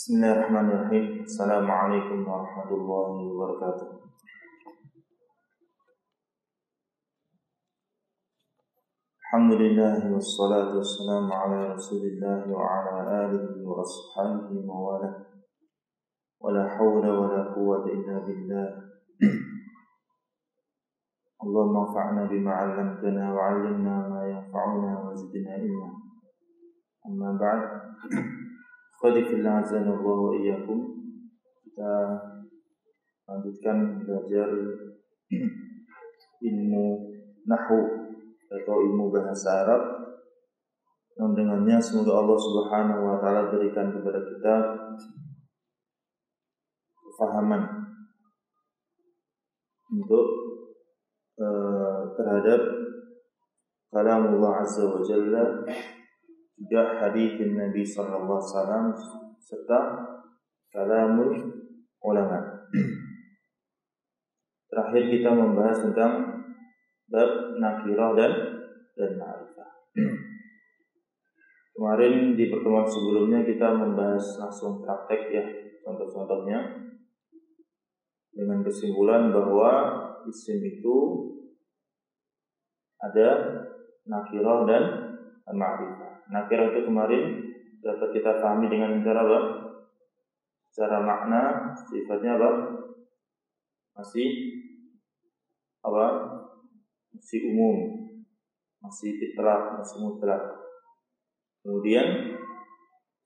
Bismillahirrahmanirrahim. Assalamualaikum warahmatullahi wabarakatuh. Alhamdulillah wassalatu wassalamu ala Rasulillah wa ala alihi wa ashabihi wa wala. Wala hawla wala quwwata illa billah. Allahumma anfa'na bima 'allamtana wa 'allimna ma yanfa'una wa zidna ilma. Amma ba'd. Qadifillah azanallahu wa iyyakum. Kita lanjutkan belajar ilmu nahwu atau ilmu bahasa Arab, yang dengannya semoga Allah Subhanahu wa taala berikan kepada kita kefahaman untuk terhadap kalamullah azza wa jalla, juga hadits Nabi sallallahu alaihi wasallam, serta kalamul ulama. Terakhir kita membahas tentang bab nakirah dan ma'rifah. Kemarin di pertemuan sebelumnya kita membahas langsung praktek ya, contoh-contohnya, dengan kesimpulan bahwa isim itu ada nakirah dan ma'rifah. Nakirah itu kemarin dapat kita pahami dengan cara apa? Secara makna, sifatnya apa? Masih umum, masih itlaq, masih mutlak. Kemudian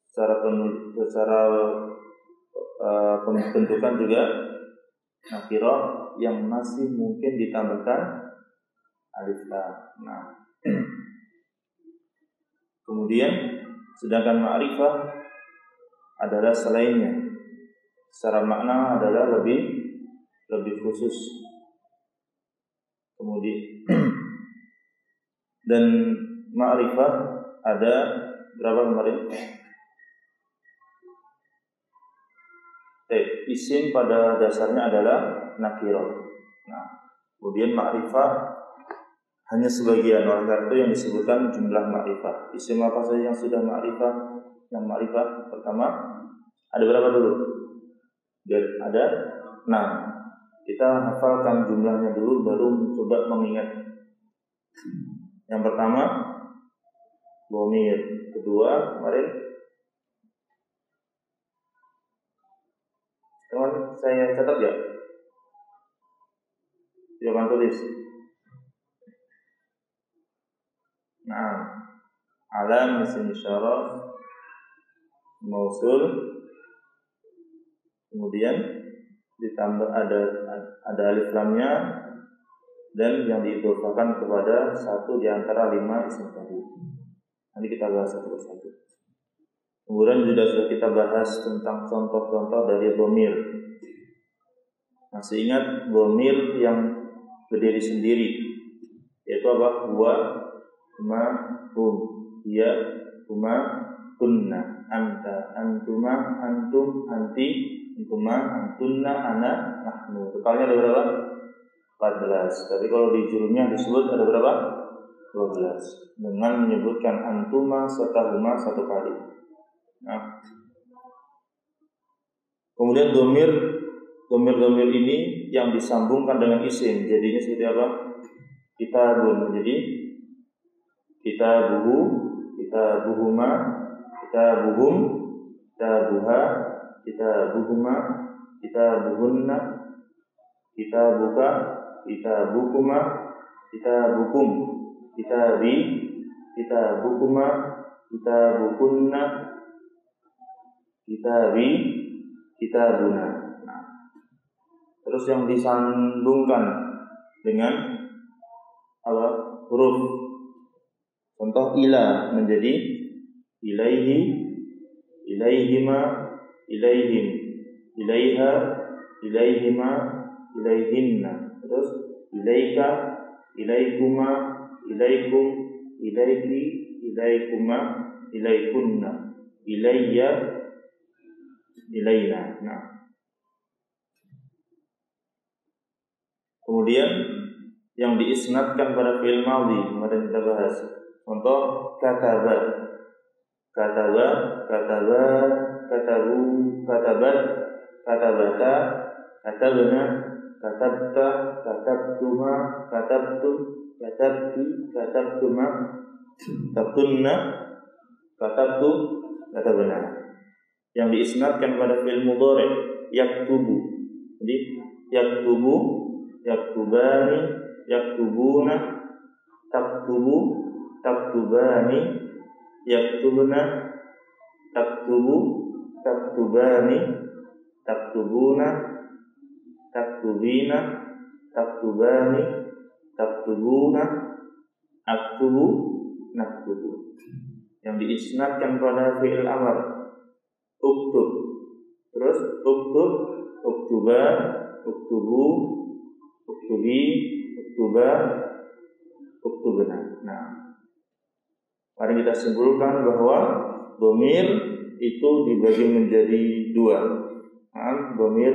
secara pembentukan juga nakirah yang masih mungkin ditambahkan alif lam. Nah, kemudian sedangkan ma'rifah adalah selainnya, secara makna adalah lebih khusus. Kemudian dan ma'rifah ada berapa kemarin? Isim pada dasarnya adalah nakirah. Nah, kemudian ma'rifah hanya sebagian, oleh karena itu yang disebutkan jumlah ma'rifah. Isim apa saja yang sudah ma'rifah? Yang ma'rifah pertama ada berapa dulu? Ada 6. Kita hafalkan jumlahnya dulu, baru coba mengingat. Yang pertama dhamir, kedua kemarin teman saya catat ya, jangan tulis. Nah, alam isim isyarah mausul, kemudian ditambah ada alif lamnya, dan yang diidhofakan kepada satu di antara 5 isim tadi. Nanti kita bahas satu persatu. Kemudian sudah kita bahas tentang contoh-contoh dari dhamir. Masih ingat dhamir yang berdiri sendiri, yaitu apa? Huwa, huma, hum, hiya, huma, kunna, anta, antuma, antum, anti, antuma, antunna, ana, nahnu. Totalnya ada berapa? 14. Tapi kalau di jurumnya disebut ada berapa? 12. Dengan menyebutkan antuma serta huma satu kali. Nah, kemudian dhamir ini yang disambungkan dengan isim, jadinya seperti apa? Kitabun, jadi kitabuhu, kitabuhuma, kitabuhum, kitabuha, kitabuhuma, kitabuhunna, kitabuka, kitabukuma, kitabukum, kitabi, kitabukuma, kitabukunna, kitabi, kitabuna. Nah, terus yang disambungkan dengan huruf. Contoh ila menjadi ilaihi, ilaihima, ilaihim, ilaiha, ilaihima, ilaihinna. Terus ilaika, ilaikuma, ilaikum, ilaiki, ilaikuma, ilaikunna, ilayya, ilaina. Nah, kemudian yang diisnadkan pada fi'il madhi kemarin kita bahas. Contoh kataba, kataba, kataba, katabu, katabat, katabata, katabna, katabta, katabtuma, katabtum, katabti, katabtuma, katabtunna, katabtu, katabna. Yang diisnadkan pada fi'il mudhari' yaktubu. Jadi yaktubu, yaktubani, yaktubuna, taktubu, taktubani, yaktubna, taktubu, taktubani, taktubuna, taktubina, taktubani, taktubuna, aktubu, naktubu. Yang diisnadkan pada fi'il amr uktub, terus uktub, uktuba, uktubu, uktubi, uktuba, uktubna. Nah, mari kita simpulkan bahwa dhamir itu dibagi menjadi dua. Dhamir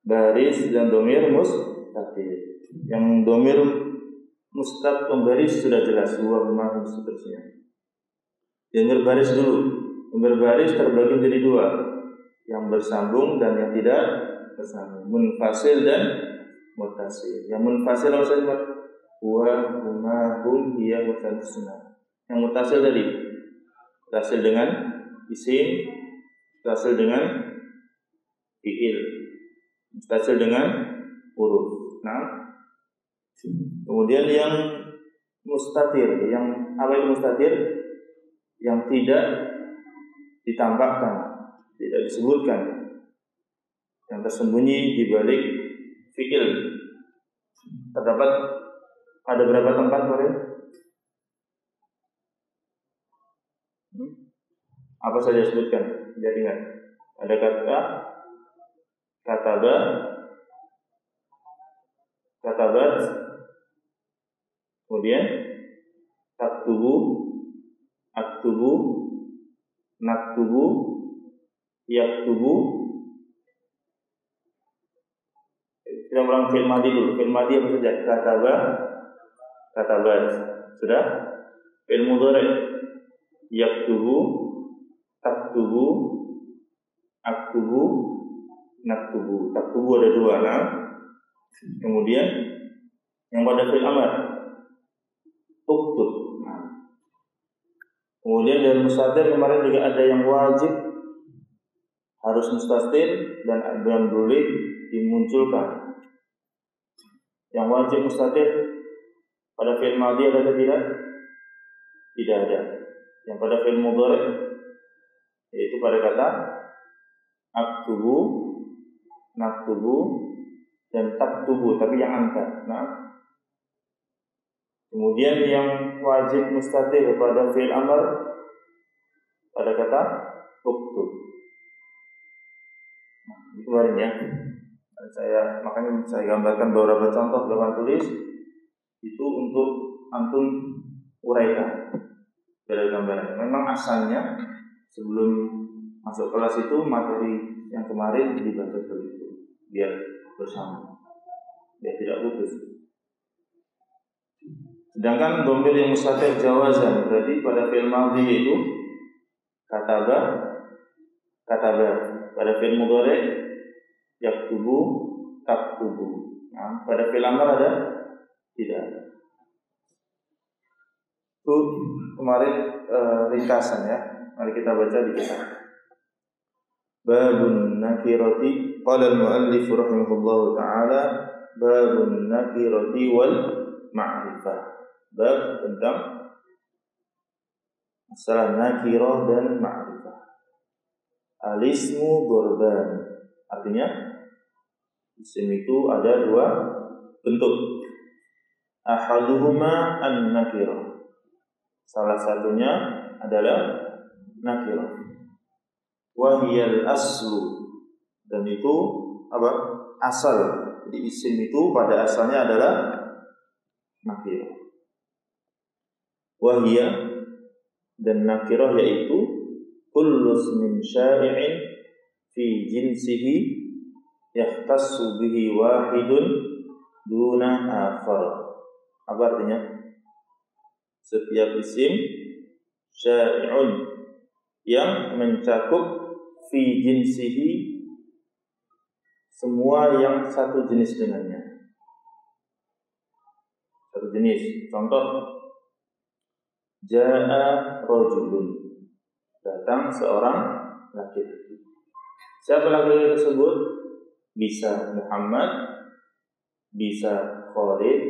baris dan dhamir mustatir. Yang dhamir mustaq pembaris sudah jelas, huwa, ma, seterusnya. Dhamir baris dulu. Dhamir baris terbagi menjadi dua, yang bersambung dan yang tidak bersambung, munfasil dan muttasil. Yang munfasil apa saja? Huwa, huma, hum, hiya, wa santusna. Yang muttasil tadi muttasil dengan isim, muttasil dengan fi'il, muttasil dengan huruf. Nah, kemudian yang mustatir, yang apa itu mustatir? Yang tidak ditambahkan, tidak disebutkan, yang tersembunyi di balik fi'il. Terdapat ada berapa tempat kemarin? Apa saja sebutkan? Biar ingat. Ada kata kataba, katabat, kemudian taktubu, aktubu, naktubu, yaktubu. Kita ulang fi'il madhi dulu. Fi'il madhi apa saja? Kataba, katabat. Sudah? Fi'il mudhari' yaktubu, taktubu, aktubu, naktubu. Taktubu ada dua. Nah, kemudian yang pada fi'il amr uktub. Kemudian dari mustatir kemarin juga ada yang wajib harus mustatir dan ada yang boleh dimunculkan. Yang wajib mustatir pada fi'il madhi ada atau tidak? Tidak ada. Yang pada fi'il mudhari' yaitu pada kata aktubu, naktubu, dan taktubu, tapi yang anta. Nah, kemudian yang wajib mustatir pada fi'il amr pada kata uktub. Nah, ini kemarin ya. Makanya saya gambarkan beberapa contoh dengan tulis itu untuk antum uraikan dari gambaran. Memang asalnya sebelum masuk kelas itu materi yang kemarin dibaca begitu, biar bersama, biar tidak putus. Sedangkan dhamir yang mustatir jawazan berarti pada fi'il madhi itu kataba, kataba. Pada fi'il mudhari yaktubu, taktubu. Nah, pada fi'il amr ada? Tidak ada. Itu kemarin ringkasan ya. Mari kita baca di kitab. Babun nakirati, qala al-muallif rahimahullahu taala, babun nakirati wal ma'rifah. Bab tentang masalah nakirah dan ma'rifah. Al-ismu dhurban. Artinya isim itu ada dua bentuk. Ahaduhuma an-nakirah. Salah satunya adalah nakirah. Wa hiyal aslu. Dan itu apa? Asal. Jadi isim itu pada asalnya adalah nakirah. Wa hiya, dan nakirah yaitu kullu ismin syai'in fi jinsihi yahtassu bihi wahidun duna akhar. Apa artinya? Setiap isim syai'un yang mencakup fi jinsihi semua yang satu jenis dengannya. Satu jenis. Contoh, jaa rajulun, datang seorang laki-laki. Siapa laki-laki tersebut? Bisa Muhammad, bisa Khalid,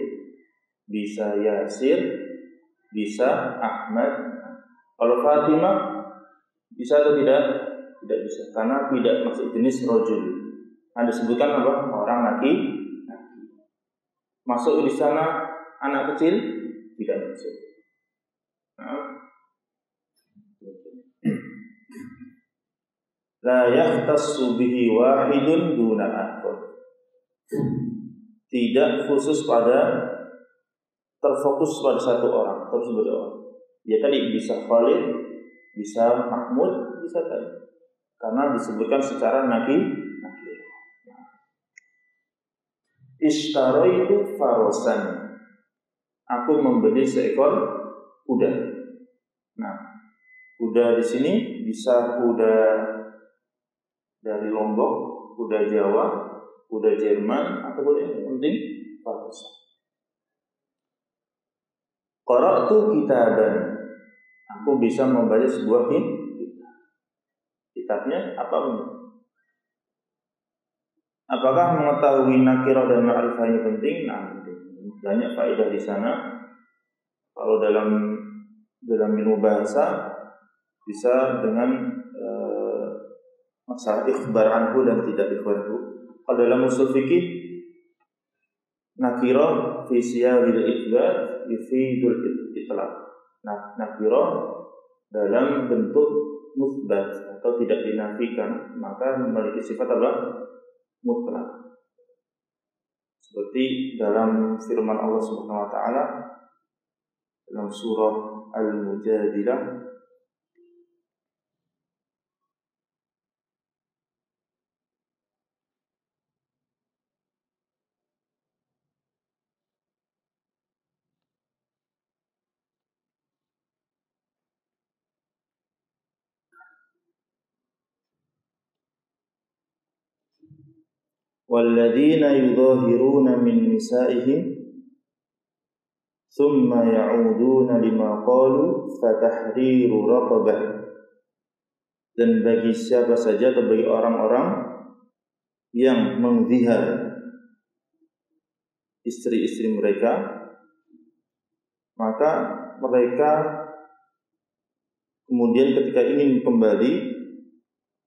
bisa Yasir, bisa Ahmad. Kalau Fatimah bisa atau tidak? Tidak bisa, karena tidak masuk jenis rajul. Anda sebutkan apa? Orang laki. Masuk di sana anak kecil? Tidak masuk. La yahtassu bihi wahidun duna akhar. Tidak khusus pada, terfokus pada satu orang, terus berdoa. Ya tadi bisa Khalid, bisa Mahmud, bisa tadi. Karena disebutkan secara nakir. Ishtaraitu farosan. Aku membeli seekor kuda. Nah, kuda di sini bisa kuda dari Lombok, kuda Jawa, kuda Jerman, atau kuda yang penting farosan. Qara'tu kitaban. Aku bisa membaca sebuah kitab. Kitabnya apa ini? Apakah mengetahui nakirah dan ma'rifah ini penting? Nah, banyak faedah di sana. Kalau dalam ilmu bahasa bisa dengan masalah ikhbar anhu dan tidak ikhbar anhu. Kalau dalam usul fikih, nakirah fi siyaqil itsbat yufidul itlaq. Nah, nakirah dalam bentuk musbat atau tidak dinafikan, maka memiliki sifat apa? Mutlak. Seperti dalam firman Allah Subhanahu wa taala dalam surah Al-Mujadilah, walladzina yudhahiruna min nisa'ihim thumma ya'uduna lima qalu fatahriru raqabah. Dan bagi siapa saja atau bagi orang-orang yang menzihar istri-istri mereka, maka mereka kemudian ketika ingin kembali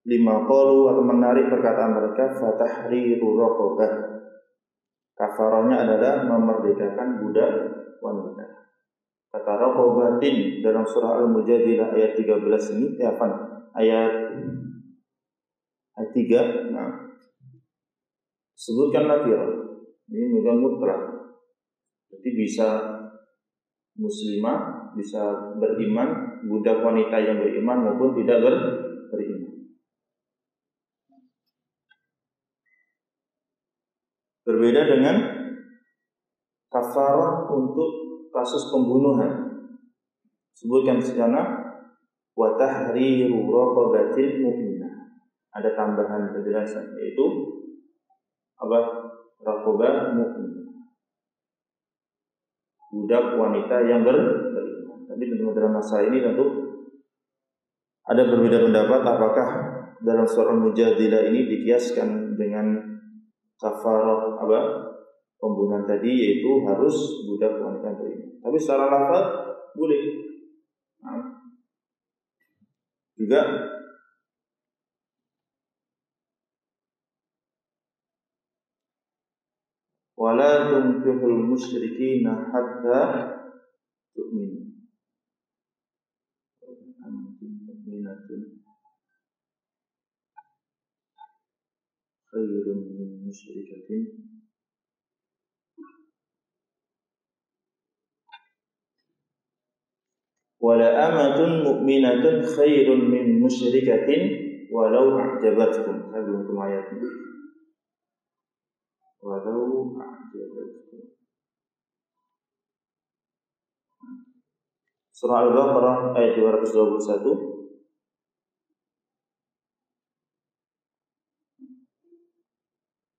lima qalu atau menarik perkataan mereka, fatahriru raqabah. Kafarahnya adalah memerdekakan budak wanita. Kata raqabatin dalam surah Al-Mujadilah ayat 13 ini, ayat 3, nah, sebutkan nakirah. Ini bukan mutlak. Jadi bisa muslimah, bisa beriman, budak wanita yang beriman maupun tidak beriman. Berbeda dengan kafarah untuk kasus pembunuhan. Sebutkan di sana wa tahriru raqabatil mu'minah. Ada tambahan penjelasan, yaitu apa? Raqabah mu'minah, budak wanita yang beriman. Tapi dalam masalah ini tentu ada berbeda pendapat apakah dalam surah Al-Mujadilah ini dikiaskan dengan kafarah pembunuhan tadi, yaitu harus budak wanita beriman. Tapi secara lafaz boleh. Nah, juga wala tunkihul musyrikina hatta tu'minu. Mu'minatun khairun min musyrikatin wala amatun mu'minatun khairun min musyrikatin walau a'jabatkum. Saya belum ketemu ayatnya. Walau a'jabatkum. Surah Al-Baqarah ayat 221.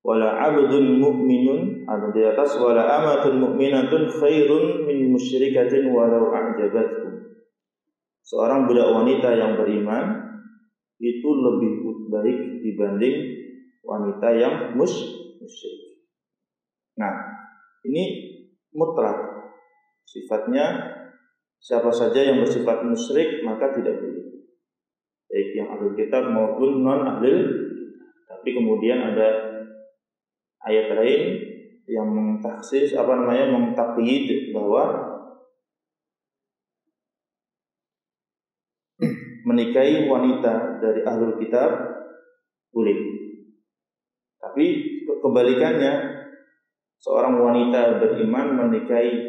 Wala 'abdun mu'minun, ada di atas wala amatun mu'minatun khairun min musyrikatin walau a'jabatkum. Seorang budak wanita yang beriman itu lebih baik dibanding wanita yang musyrik. Nah, ini mutlak. Sifatnya siapa saja yang bersifat musyrik maka tidak boleh. Baik yang ahlul kitab maupun non ahlul. Tapi kemudian ada ayat lain yang mengtaksis mengtakyid bahwa menikahi wanita dari ahlul kitab boleh. Tapi kebalikannya, seorang wanita beriman menikahi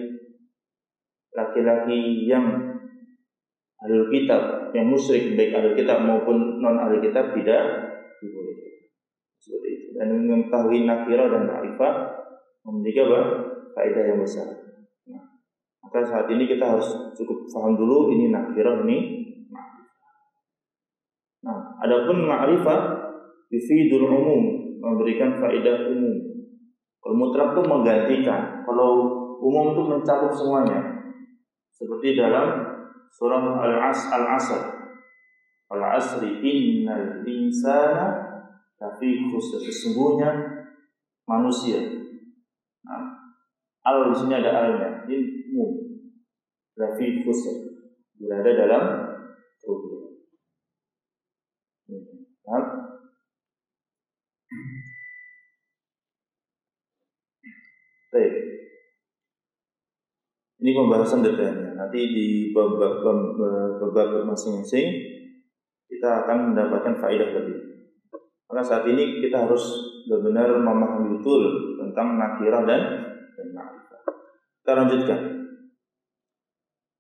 laki-laki yang ahlul kitab, yang musyrik, baik ahlul kitab maupun non ahlul kitab, tidak dibolehkan. Seperti itu. Dan mengetahui nakirah dan ma'rifah memiliki faedah yang besar. Nah, maka saat ini kita harus cukup paham dulu ini nakirah, ini ma'rifah. Nah, adapun ma'rifah yufidul umum, memberikan faedah umum. Kalau mutlak itu menggantikan, kalau umum itu mencakup semuanya. Seperti dalam surah Al-Asr. Al-Asri innal insana lafi khusr, sesungguhnya manusia. Nah, al di sini ada alnya, ini umum. Lafi khusr, berada dalam kerugian. Paham? Baik. Ini pembahasan detailnya. Nanti di bab masing-masing kita akan mendapatkan faedah lebih. Maka saat ini kita harus benar-benar memahami betul tentang nakirah dan ma'rifah. Kita lanjutkan.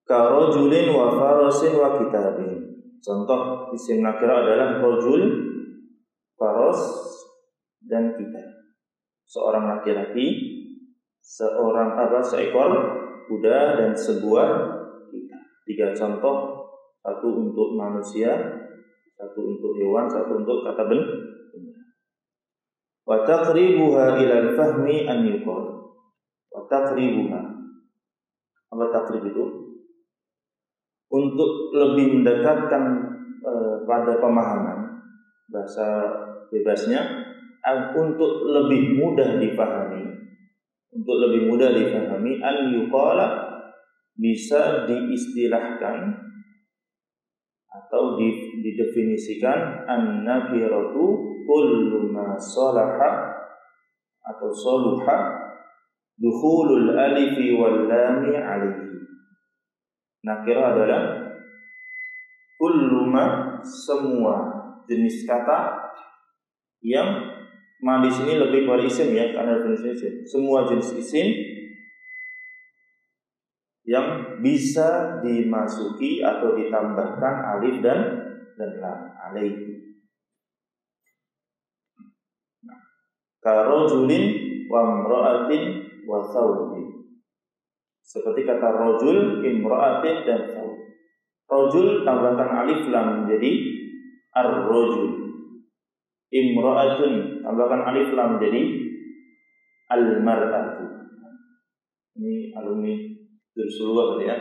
Ka rajulin wa farasin wa kitabin. Contoh isim nakirah adalah rajul, faras dan kitab. Seorang laki-laki, seekor kuda dan sebuah kitab. 3 contoh, satu untuk manusia, satu untuk hewan, satu untuk kata benda. Wa taqribuha ila al-fahmi an yuqal. Wa taqribuha. Apa taqrib itu? Untuk lebih mendekatkan pada pemahaman, bahasa bebasnya, untuk lebih mudah dipahami. Untuk lebih mudah dipahami, an yuqala, bisa diistilahkan atau didefinisikan an-nakiratu kullu ma salaha atau saluha dukhulul alifi wal lami alaihi. Nakirah adalah kullu ma, semua jenis kata yang di sini lebih kepada isim ya, karena definisinya isim. Semua jenis isim yang bisa dimasuki atau ditambahkan alif dan lam alaihi. Ka rajulin wa imra'atin wa thawbin. Seperti kata rajul, imra'atin dan thawb. Rajul tambahkan alif lam menjadi ar-rajul. Imra'atun tambahkan alif lam menjadi al-mar'atu. Ini alumni Dursulullah tadi ya.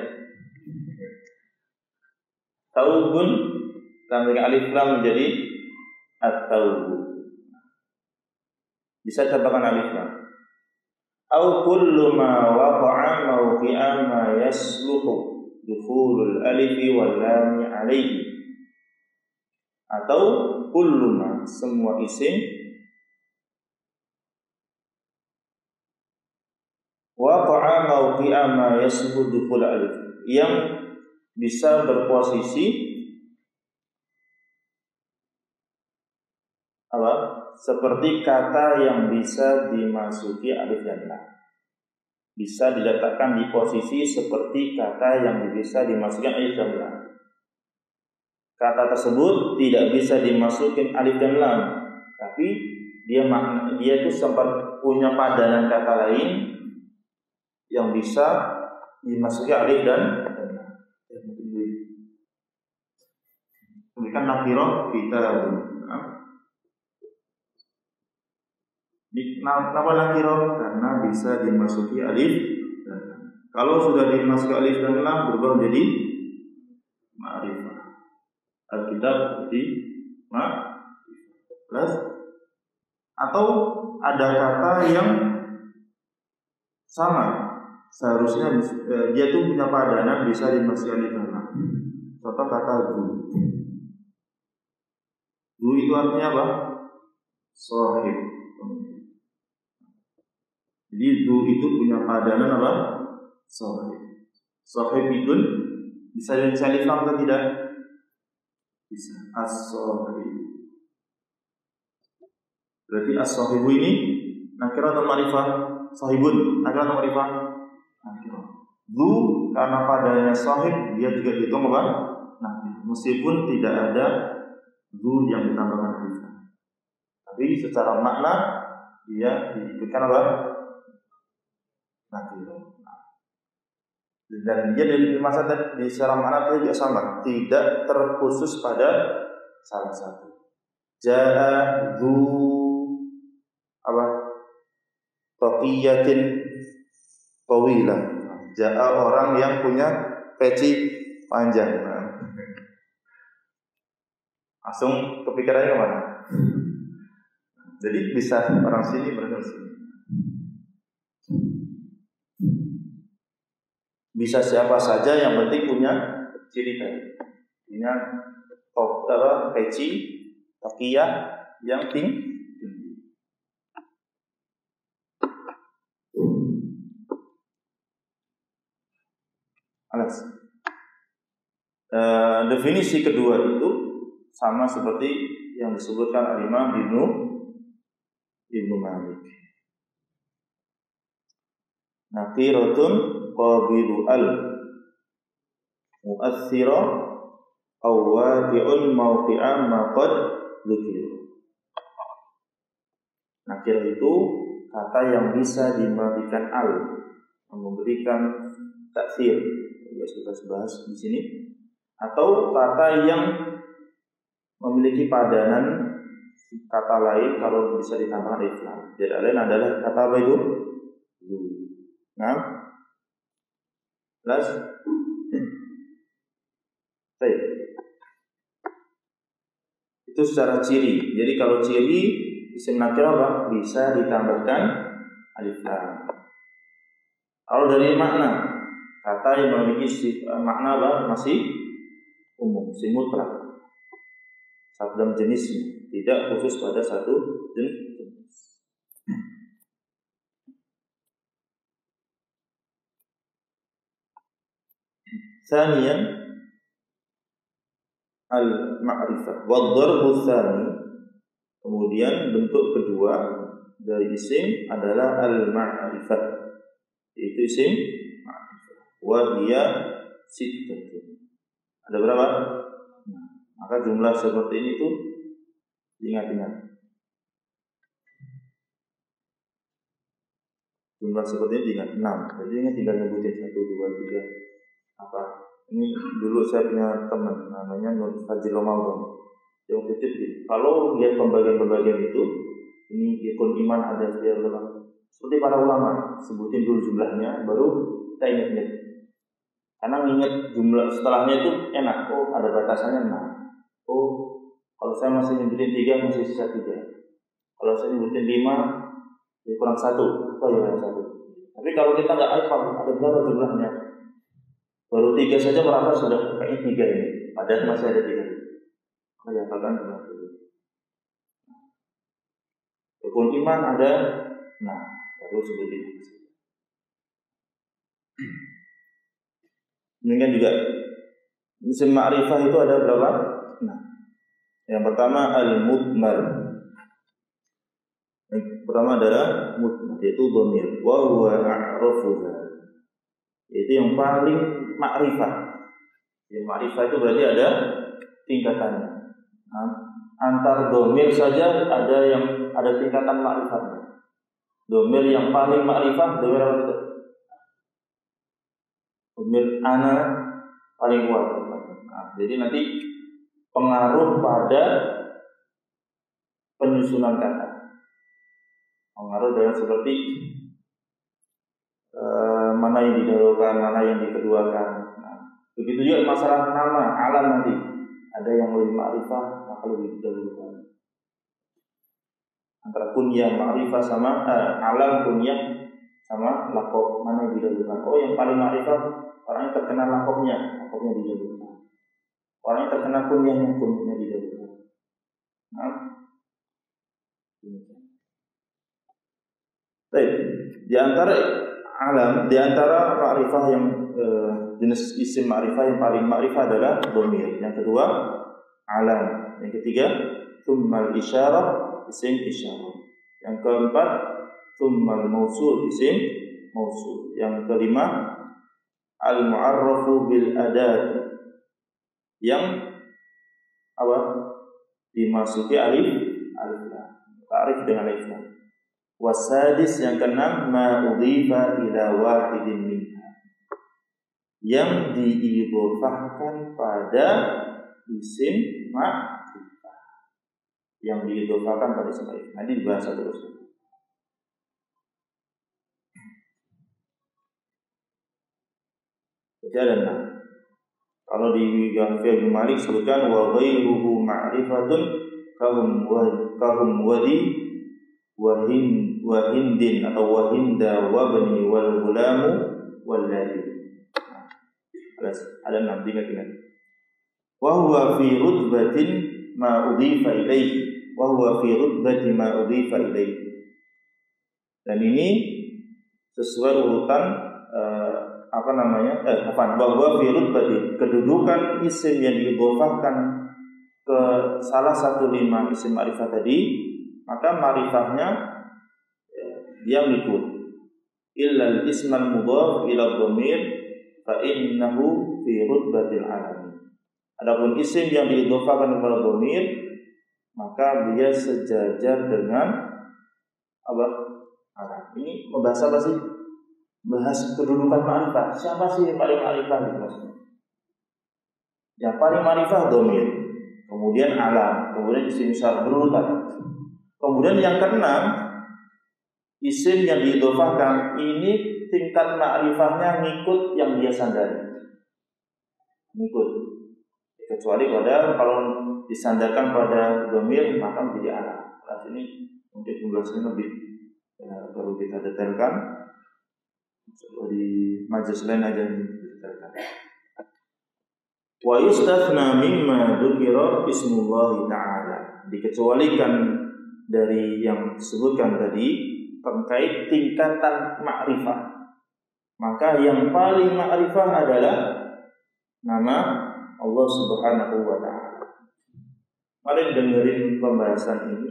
Thawbun tambahkan alif lam menjadi at-thawbu. Bisa tambahkan alif lam. Au kullu ma waqa'a mawqi'a ma yasluhu dukhulul alifi wal lam alaihi. Atau kullu ma, semua isim waqa'a mawqi'a ma yasluhu dukhul alif, yang bisa berposisi seperti kata yang bisa dimasuki alif dan lam. Bisa diletakkan di posisi seperti kata yang bisa dimasukkan alif dan lam. Kata tersebut tidak bisa dimasukin alif dan lam, tapi dia itu sempat punya padanan kata lain yang bisa dimasuki alif dan lam. Demikian nakirah kitabun. Kenapa nakirah? Karena bisa dimasuki alif dan lam. Kalau sudah dimasuki alif dan lam berubah menjadi ma'rifah. Alkitab jadi ma'rifah. Atau ada kata yang sama, seharusnya dia tuh punya padanan bisa dimasuki alif dan lam. Contoh kata zu. Zu itu artinya apa? Sahib. Jadi zu itu punya padanan apa? Sahib. Sahib itu bisa alif lam atau tidak? Bisa. As-sahib. Berarti as-sahibu ini nakirah atau ma'rifah? Sahibun, nakirah atau ma'rifah? Nakirah. Zu karena padanya sahib dia juga dihitung apa? Nakirah. Meskipun tidak ada zu yang ditambahkan alif. Tapi secara makna dia diikutkan apa? Nakirah. Dan dia dari masa di secara makna itu juga sama, tidak terkhusus pada salah satu. Ja'a zu apa? Taqiyatin tawilah. Ja'a orang yang punya peci panjang. Langsung kepikirannya kemana? Jadi bisa orang sini berasal sini. Bisa siapa saja yang penting punya ciri tadi. Punya peci, taqiyah yang tinggi. Alas. Definisi kedua itu sama seperti yang disebutkan Al-Imam Ibnu Malik. Nakiratun qabilu al mu'athira aw wadi'un mawqi'a ma qad dzikir. Nakirah itu kata yang bisa dimatikan al, yang memberikan taksir. Ya sudah bahas di sini. Atau kata yang memiliki padanan kata lain kalau bisa ditambah alif lam. Jadi lain adalah kata apa itu? Nah, plus itu secara ciri. Jadi kalau ciri isim nakirah apa? Bisa ditambahkan alif lam. Kalau dari makna, kata yang memiliki makna apa? Masih umum, masih mutlak. Dalam jenisnya, tidak khusus pada satu jenis. Thaniyan al-ma'rifah wad-darbu tsani. Kemudian bentuk kedua dari isim adalah al-ma'rifah. Itu isim ma'rifah. Wa hiya sittatun. Ada berapa? Nah, maka jumlah seperti ini tuh diingat-ingat. Jumlah seperti ini diingat 6. Jadi ingat tinggal nyebutin 1, 2, 3 apa. Ini dulu saya punya teman namanya Nur Fajil Ramadan. Yang titip kalau lihat pembagian-pembagian itu, ini ikon iman ada dia dalam. Seperti para ulama sebutin dulu jumlahnya, baru kita ingat-ingat. Karena ingat jumlah setelahnya itu enak. Oh ada batasannya 6. Oh kalau saya masih nyebutin 3 masih sisa 3. Kalau saya nyebutin 5 ya kurang 1. Apa ya yang 1? Tapi kalau kita nggak hafal ada berapa jumlahnya? Baru 3 saja merasa sudah kayaknya 3 ini. Padahal masih ada 3. Maka hafalkan jumlah dulu. Rukun iman ada. Nah, baru sebutin. Demikian juga isim ma'rifah itu ada berapa? Nah, yang pertama al-mudmar. Yang pertama adalah mudmar, yaitu dhamir. Wa huwa a'rafuha. Itu yang paling ma'rifah. Yang ma'rifah itu berarti ada tingkatannya. Nah, antar dhamir saja ada yang ada tingkatan ma'rifatnya. Dhamir yang paling ma'rifah dhamir apa itu? Dhamir ana paling kuat. Nah, jadi nanti pengaruh pada penyusunan kata. Pengaruh dalam seperti mana yang didahulukan, mana yang dikeduakan. Nah, begitu juga masalah nama, alam nanti. Ada yang lebih ma'rifah, maka lebih didahulukan. Antara kunyah ma'rifah sama alam kunyah sama laqab, mana yang didahulukan? Oh, yang paling ma'rifah orang yang terkenal laqabnya didahulukan. Orang yang terkenal kunyahnya didahulukan. Nah, baik. Di antara alam, di antara ma'rifah yang jenis isim ma'rifah yang paling ma'rifah adalah dhamir. Yang kedua alam. Yang ketiga tsummal isyarah, isim isyarah. Yang keempat tsummal mausul, isim mausul. Yang kelima al mu'arrafu bil adat, yang apa? Dimasuki alif lam. Ta'rif dengan alif lam. Wasadis, yang keenam ma udhifa ila wahidin minha, yang diidhofahkan pada isim ma'rifah, yang diidhofahkan pada isim ma'rifah. Nanti dibahas terus. Jadi kalau di Fi'il Malik sebutkan wa ghairuhu ma'rifatun kahum wadi wa hindin atau wa hinda wa bani wal gulamu wal ladhi. Ada 6 ingat. Wa huwa fi rutbatin ma udhifa ilaihi, wa huwa fi rutbati ma udhifa ilaihi. Dan ini sesuai urutan bahwa fi rutbati, kedudukan isim yang diidhofahkan ke salah satu 5 isim ma'rifah tadi, maka ma'rifahnya dia mengikut illa al-ismal mudhaf ila dhamir fa innahu fi rutbatil alam. Adapun isim yang diidhofahkan kepada dhamir, maka dia sejajar dengan alam. Ini membahas apa sih? Bahas kedudukan ma'rifah. Siapa sih yang paling ma'rifah itu maksudnya? Yang paling ma'rifah dhamir, kemudian alam, kemudian isim isyarah berurutan. Kemudian yang keenam, isim yang diidhofahkan ini tingkat ma'rifahnya ngikut yang dia sandari. Ngikut. Kecuali kalau disandarkan pada dhamir maka menjadi alam. Nah, ini untuk pembahasannya lebih perlu kita detailkan. Di majelis lain aja didetailkan. Wa yustathna mimma dzukira ismullah ta'ala, dikecualikan dari yang disebutkan tadi terkait tingkatan ma'rifah. Maka yang paling ma'rifah adalah nama Allah Subhanahu wa ta'ala. Mari dengerin pembahasan ini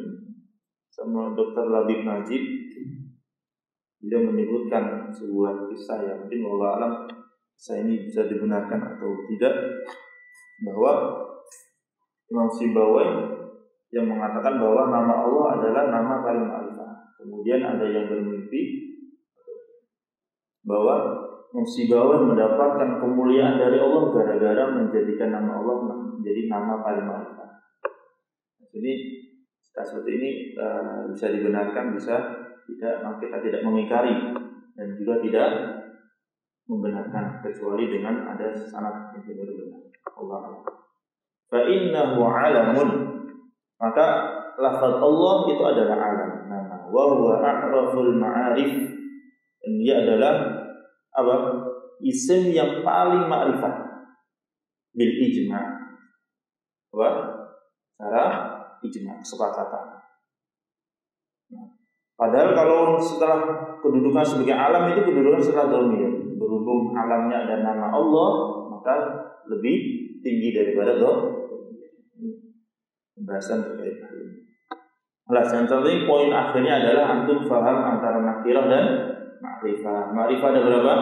sama Dr. Labib Najib. Dia menyebutkan sebuah kisah yang mungkin wallahu alam kisah ini bisa dibenarkan atau tidak, bahwa Imam Sibawai yang mengatakan bahwa nama Allah adalah nama paling ma'rifah. Kemudian ada yang bermimpi bahwa Imam Sibawai mendapatkan kemuliaan dari Allah gara-gara menjadikan nama Allah menjadi nama paling ma'rifah. Jadi seperti ini bisa dibenarkan, bisa tidak, kita tidak mengingkari dan juga tidak membenarkan kecuali dengan ada sanad yang benar. Allah. Fa innahu alamun, maka lafaz Allah itu adalah alam, nama. Wa huwa a'raful ma'arif, dan dia adalah apa? Isim yang paling ma'rifah bil ijma'. Apa? Secara ijma', kesepakatan. Padahal kalau setelah kedudukan sebagai alam itu kedudukan setelah dhamir. Berhubung alamnya ada nama Allah, maka lebih tinggi daripada dhamir. Pembahasan terkait hal ini. Yang penting poin akhirnya adalah antum faham antara nakirah dan ma'rifah. Ma'rifah ada berapa?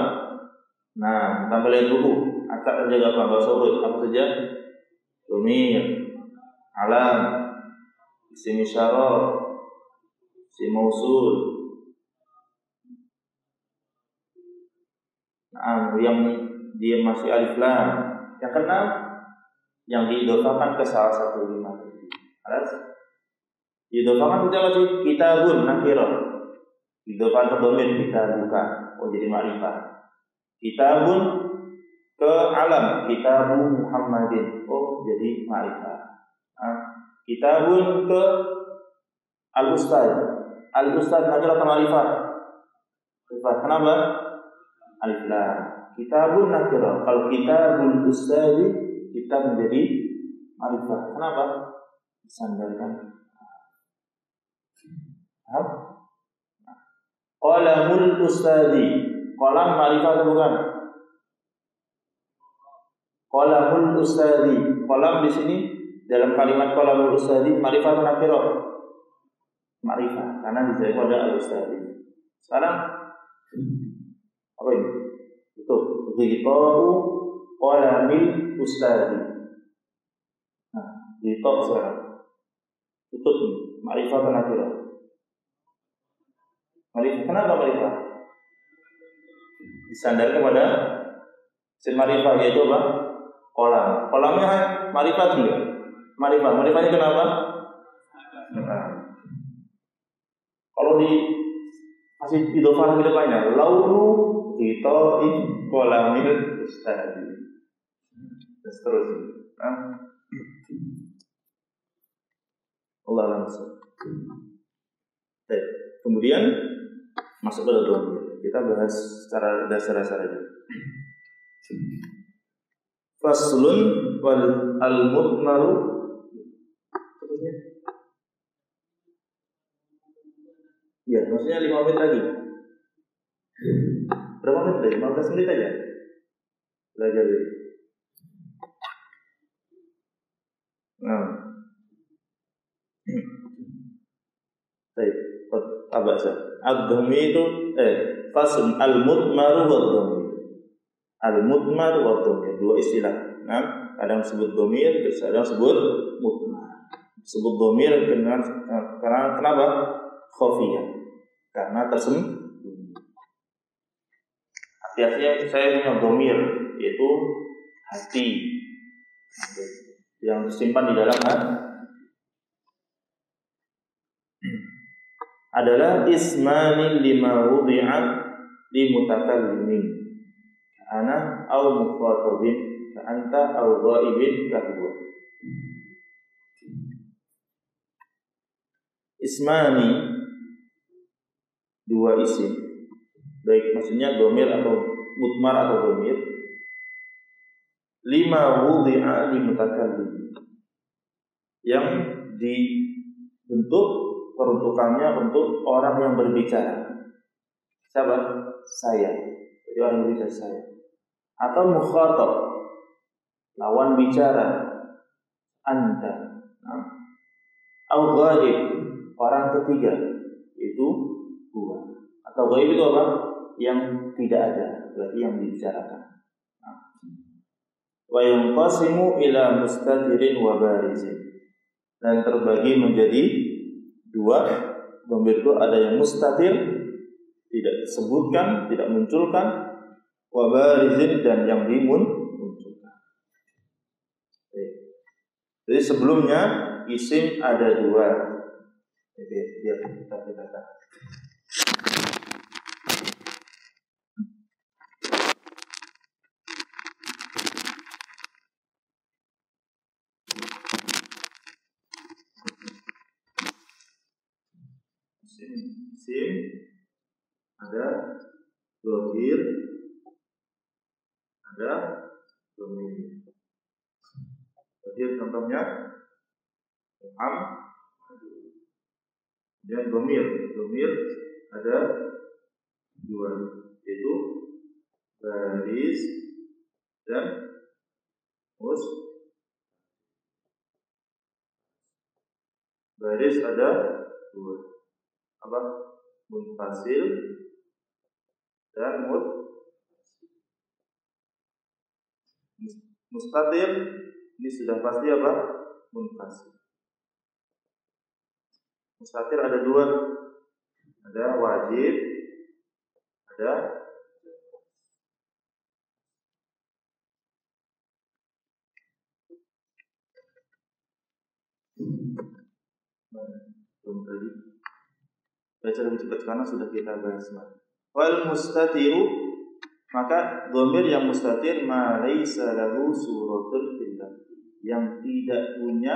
Nah, tambah lihat buku. Akad saja apa? Bahasa urut. Apa saja? Dhamir, alam, isim isyarah, isim mausul. Nah, yang dia masih alif lam. Yang keenam yang diidhofakan ke salah satu lima tadi. Diidhofakan kita masih kitabun nakirah. Diidhofakan ke domain kita buka, oh jadi ma'rifah. Kitabun ke alam, kitabu Muhammadin, oh jadi ma'rifah. Kitabun ke al-ustad, al-ustad nakirah atau ma'rifah? Kenapa? Alif lam. Kitabun nakirah. Kalau kitabul ustadi kita menjadi ma'rifah. Kenapa? Disandarkan. Qalamul ustadi. Qalam ma'rifah atau bukan? Qalamul ustadi. Qalam di sini dalam kalimat qalamul ustadi ma'rifah atau nakirah? Ma'rifah. Karena di sini ada al-ustadi. Sekarang apa ini? Betul. Ghita'u qalamil ustadi. Nah, ghita' sekarang. Tutup nih. Ma'rifah atau nakirah? Ma'rifah. Kenapa ma'rifah? Disandarkan kepada sin ma'rifah, yaitu apa? Qalam. Qalamnya ma'rifah enggak? Ma'rifah. Ma'rifahnya kenapa? Nah. Kalau di masih idhofah ke depannya, launu ghita'i qalamil ustadi. Dan seterusnya. Nah. Allah langsung. Baik. Kemudian masuk ke dhamir. Kita bahas secara dasar-dasar aja. Faslun wal al-mudmaru. Ya, maksudnya 5 menit lagi. Berapa menit lagi? 15 menit aja. Belajar ini. Nah. Baik, apa sah? Ad-dhamir itu fasl al-mudmaru wad-dhamir. Al-mudmar wad-dhamir, dua istilah. Nah, kadang sebut dhamir, kadang sebut mudmar. Sebut dhamir karena kenapa? Khafiyah. Karena tersembunyi. Artinya saya punya dhamir, yaitu hati yang tersimpan di dalam hati. Adalah ismani lima wudi'a li mutakallimin ana au mukhatabin ka anta au ghaibin ka huwa. Ismani, dua isim, baik maksudnya dhamir atau mudmar atau dhamir, lima wudi'a li mutakallimin, yang dibentuk peruntukannya untuk orang yang berbicara. Siapa? Saya. Jadi orang yang berbicara saya. Atau mukhatab, lawan bicara, anta. Atau ghaib, orang ketiga, itu gua. Atau ghaib itu apa? Yang tidak ada, berarti yang dibicarakan. Wa yanqasimu ila mustatirin wa barizin. Dan terbagi menjadi dua. Dhamir itu ada yang mustatir, tidak disebutkan, tidak munculkan, wa barizin, dan yang dimunculkan. Jadi sebelumnya isim ada dua. Biar kita bedakan. Isim ada dhamir, ada dhamir. Jadi contohnya dan dhamir ada dua, yaitu baris dan mus. Baris ada dua, apa? Munfasil dan mustatir. Ini sudah pasti apa? Munfasil. Mustatir ada dua, ada wajib, ada Belum tadi. Baca lebih cepat karena sudah kita bahas. Wal mustatiru, maka dhamir yang mustatir ma laisa lahu suratul fillah, yang tidak punya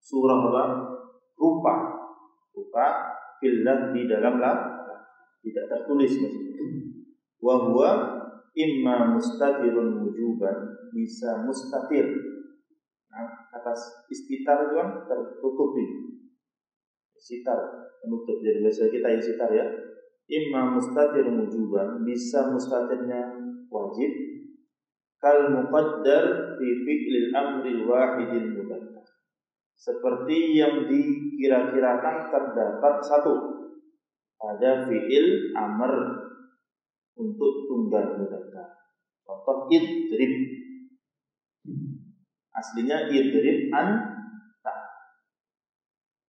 surah apa? Rupa fillah di dalam tidak tertulis maksudnya. Wa huwa imma mustatirun wujuban, bisa mustatir. Nah, atas istitar itu kan tertutupi. Sitar penutup, jadi bahasa kita ya sitar ya. Imma mustatirun wujuban, bisa mustatirnya wajib. Kal muqaddar fi fi'lil amril wahidil mudakkar, seperti yang dikira-kirakan terdapat satu pada fi'il amr untuk tunggal mudzakkar. Contoh idrib, aslinya idrib anta,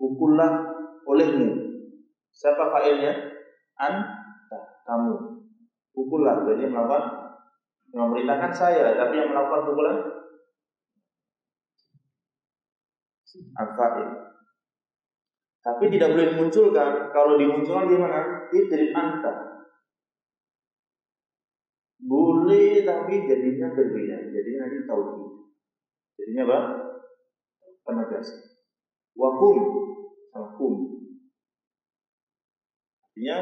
pukullah olehmu. Siapa fa'ilnya? Anta, kamu. Pukullah, berarti melakukan, memerintahkan saya, tapi yang melakukan pukulan al-fa'il. Tapi tidak boleh dimunculkan. Kalau dimunculkan gimana? Idrib anta. Boleh, tapi jadinya berbeda. Jadinya nanti tauhid. Jadinya apa? Penegas. Wakum sama kum. Artinya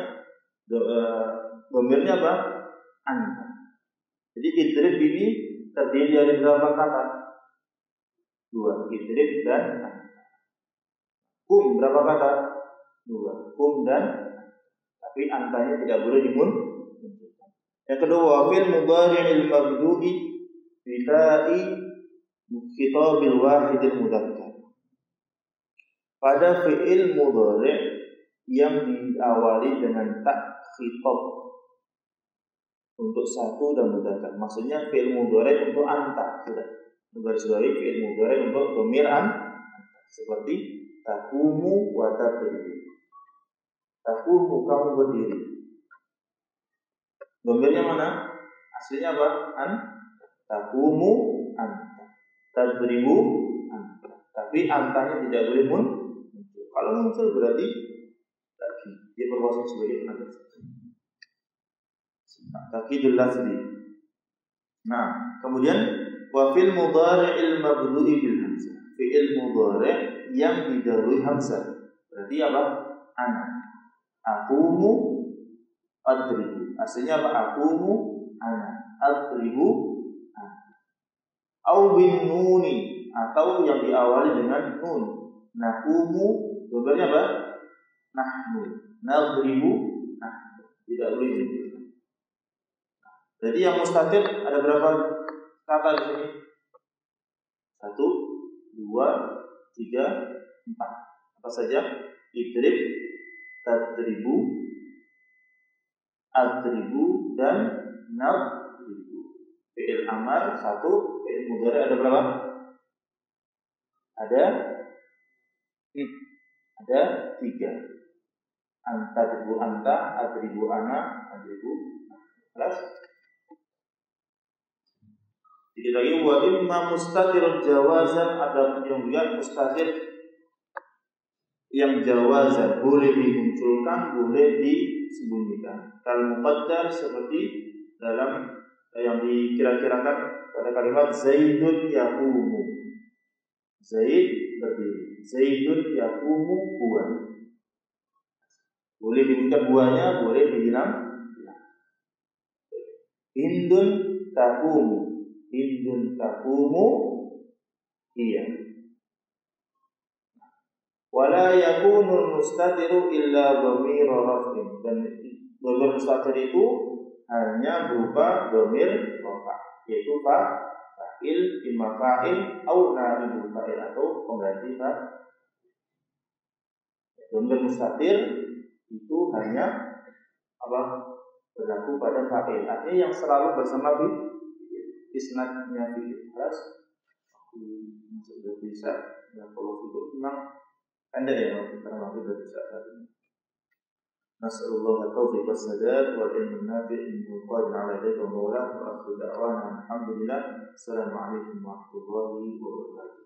dhamirnya apa? Anta. Jadi idrib ini terdiri dari berapa kata? Dua. Idrib dan anta. Kum berapa kata? Dua. Kum dan anta. Tapi antanya tidak boleh dimunculkan. Yang kedua, fil mudhari'il mabdu'i bi ta'i khitabil wahidil mudzakkar. Pada fi'il mudhari' yang diawali dengan tak khitab untuk satu dan mudzakkar. Maksudnya fi'il mudhari' untuk anta, sudah. Garis bawahi fi'il mudhari' untuk dhamir anta. Seperti taqumu wa tadribu. Taqumu, kamu berdiri. Dhamirnya mana? Aslinya apa? Taqumu anta, tadribu anta. Tapi antanya tidak boleh muncul. Kalau muncul berarti lagi dia berwasif sebagai penagas. Takidul lafzi. Nah, kemudian wa fil mudhari'il mabdu'i bil hamzah. Fi'il mudhari' yang didahului hamzah. Berarti apa? Ana. Aqumu adribu. Aslinya apa? Aqumu ana, adribu ana. Au bin nuni, atau yang diawali dengan nun. Naqumu, berarti apa? Nahnu. Nadribu nahnu. Tidak boleh dibuat. Jadi yang mustatir ada berapa kata di sini? 1, 2, 3, 4. Apa saja? Idrib, tadribu, adribu, dan nadribu. Fi'il amar 1, fi'il mudhari' ada berapa? Ada 3. Anta adribu anta, adribu ana, adribu. Jelas? Jadi lagi wa imma mustatirun jawazan, ada yang juga mustatir yang jawazan, boleh dimunculkan, boleh disembunyikan. Kal muqaddar, seperti dalam yang dikira-kirakan pada kalimat Zaidun yaqumu. Zaid berdiri. Zaidun yaqumu buah. Boleh dimunculkan buahnya, boleh dihilang. Hindun taqumu. Hindun taqumu iya. Wala yakunul mustatiru illa dhamir raf'in, dan dhamir mustatir itu hanya berupa dhamir rafa', yaitu fa'il, imma fa'il au naibul fa'il, atau pengganti fa'il. Dhamir mustatir itu hanya apa? Berlaku pada fa'il, artinya yang selalu bersama isnadnya fi'il. Sudah bisa. Ya, kalau itu memang anda ya, karena waktu sudah bisa saat ini. Nasallallahu taufiq wassadad wal ilmu nafi' min qadir ala yadayka mawla wa akhiru da'wana alhamdulillah. Assalamualaikum warahmatullahi wabarakatuh.